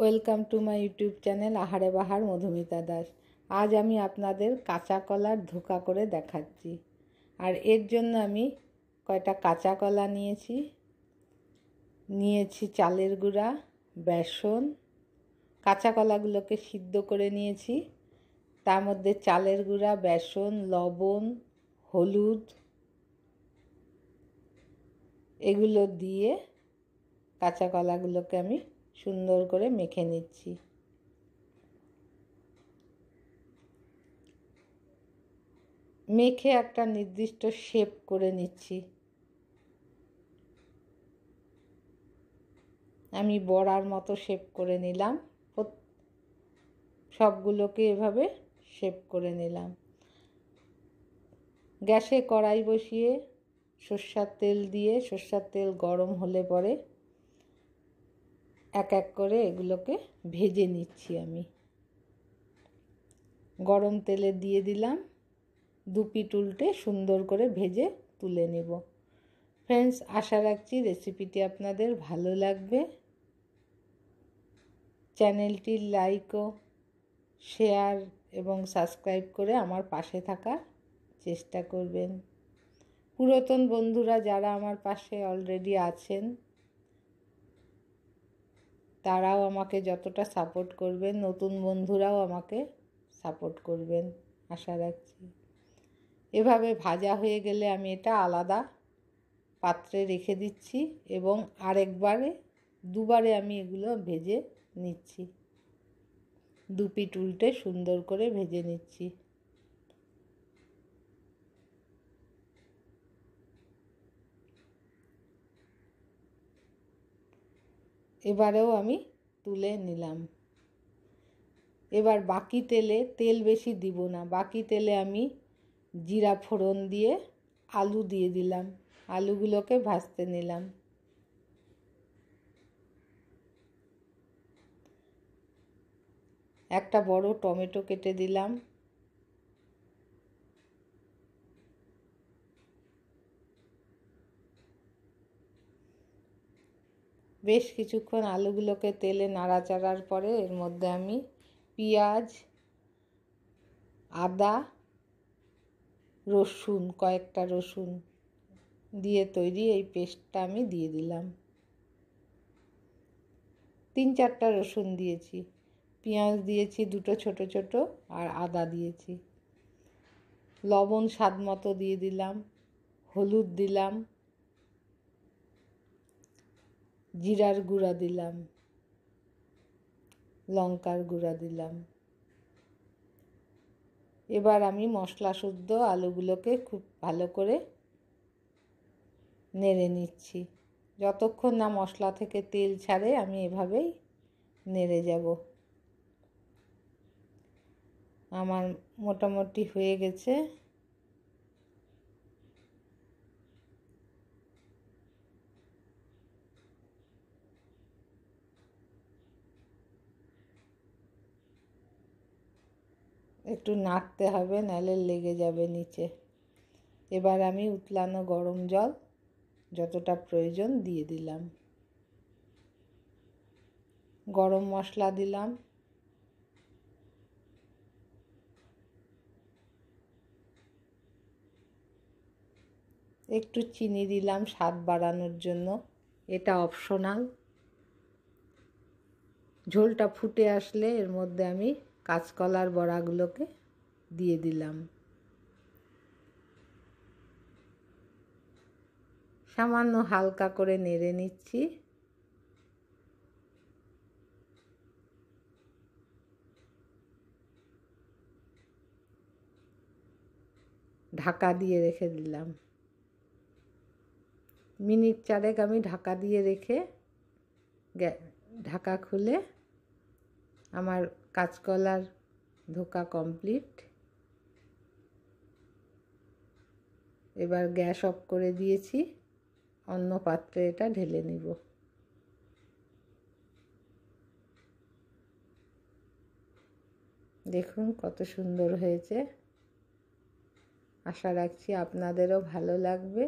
Welcome to my YouTube channel আহারে বাহার মধুমিতা দাস। আজ আমি আপনাদের কাঁচা কলার ধোকা করে দেখাচ্ছি। আর এর জন্য আমি কয়টা কাঁচা কলা নিয়েছি চালের গুঁড়া, বেসন। কাঁচা কলাগুলোকে সিদ্ধ করে নিয়েছি, তার মধ্যে চালের গুঁড়া, বেসন, লবণ, হলুদ এগুলো দিয়ে কাঁচা কলাগুলোকে আমি সুন্দর করে মেখে নিচ্ছি। মেখে একটা নির্দিষ্ট শেপ করে নিচ্ছি। আমি বড়ার মতো শেপ করে নিলাম, সবগুলোকে এভাবে শেপ করে নিলাম। গ্যাসে কড়াই বসিয়ে সরষের তেল দিয়ে, সরষের তেল গরম হলে পরে এক এক করে এগুলোকে ভেজে নিচ্ছি। আমি গরম তেলে দিয়ে দিলাম, দুপিঠ উল্টে সুন্দর করে ভেজে তুলে নেব। ফ্রেন্ডস, আশা রাখছি রেসিপিটি আপনাদের ভালো লাগবে। চ্যানেলটি লাইক ও শেয়ার এবং সাবস্ক্রাইব করে আমার পাশে থাকার চেষ্টা করবেন। পুরাতন বন্ধুরা যারা আমার পাশে অলরেডি আছেন তারাও আমাকে যতটা সাপোর্ট করবেন, নতুন বন্ধুরাও আমাকে সাপোর্ট করবেন আশা রাখছি। এভাবে ভাজা হয়ে গেলে আমি এটা আলাদা পাত্রে রেখে দিচ্ছি এবং দুবারে আমি এগুলো ভেজে নিচ্ছি। দুপিঠ উল্টে সুন্দর করে ভেজে নিচ্ছি। এবারেও আমি তুলে নিলাম। এবার বাকি তেল বেশি দিব না, বাকি তেলে আমি জিরা ফোড়ন দিয়ে আলু দিয়ে দিলাম। আলুগুলোকে ভাজতে নিলাম। একটা বড় টমেটো কেটে দিলাম। বেশ কিছুক্ষণ আলুগুলোকে তেলে নাড়াচাড়ার পরে এর মধ্যে আমি পেঁয়াজ, আদা, রসুন, কয়েকটা রসুন দিয়ে তৈরি এই পেস্টটা আমি দিয়ে দিলাম। 3-4টা রসুন দিয়েছি, পেঁয়াজ দিয়েছি দুটো ছোট ছোট, আর আদা দিয়েছি। লবণ স্বাদ মতো দিয়ে দিলাম, হলুদ দিলাম, জিরার গুঁড়া দিলাম, লঙ্কার গুঁড়া দিলাম। এবার আমি মশলা শুদ্ধ আলুগুলোকে খুব ভালো করে নেড়ে নিচ্ছি। যতক্ষণ না মশলা থেকে তেল ছাড়ে আমি এভাবেই নেড়ে যাব। আমার মোটামুটি হয়ে গেছে। একটু নাড়তে হবে, নাহলে লেগে যাবে নিচে। এবার আমি উতলানো গরম জল যতটা প্রয়োজন দিয়ে দিলাম। গরম মশলা দিলাম, একটু চিনি দিলাম স্বাদ বাড়ানোর জন্য, এটা অপশনাল। ঝোলটা ফুটে আসলে এর মধ্যে আমি কাঁচকলার বড়াগুলোকে দিয়ে দিলাম। সামান্য হালকা করে নেড়ে নিচ্ছি। ঢাকা দিয়ে রেখে দিলাম। মিনিট 4 আমি ঢাকা দিয়ে রেখে ঢাকা খুলে আমার কাঁচকলার ধোকা কমপ্লিট। এবার গ্যাস অফ করে দিয়েছি, অন্য পাত্রে এটা ঢেলে নিব। দেখুন কত সুন্দর হয়েছে। আশা রাখছি আপনাদেরও ভালো লাগবে।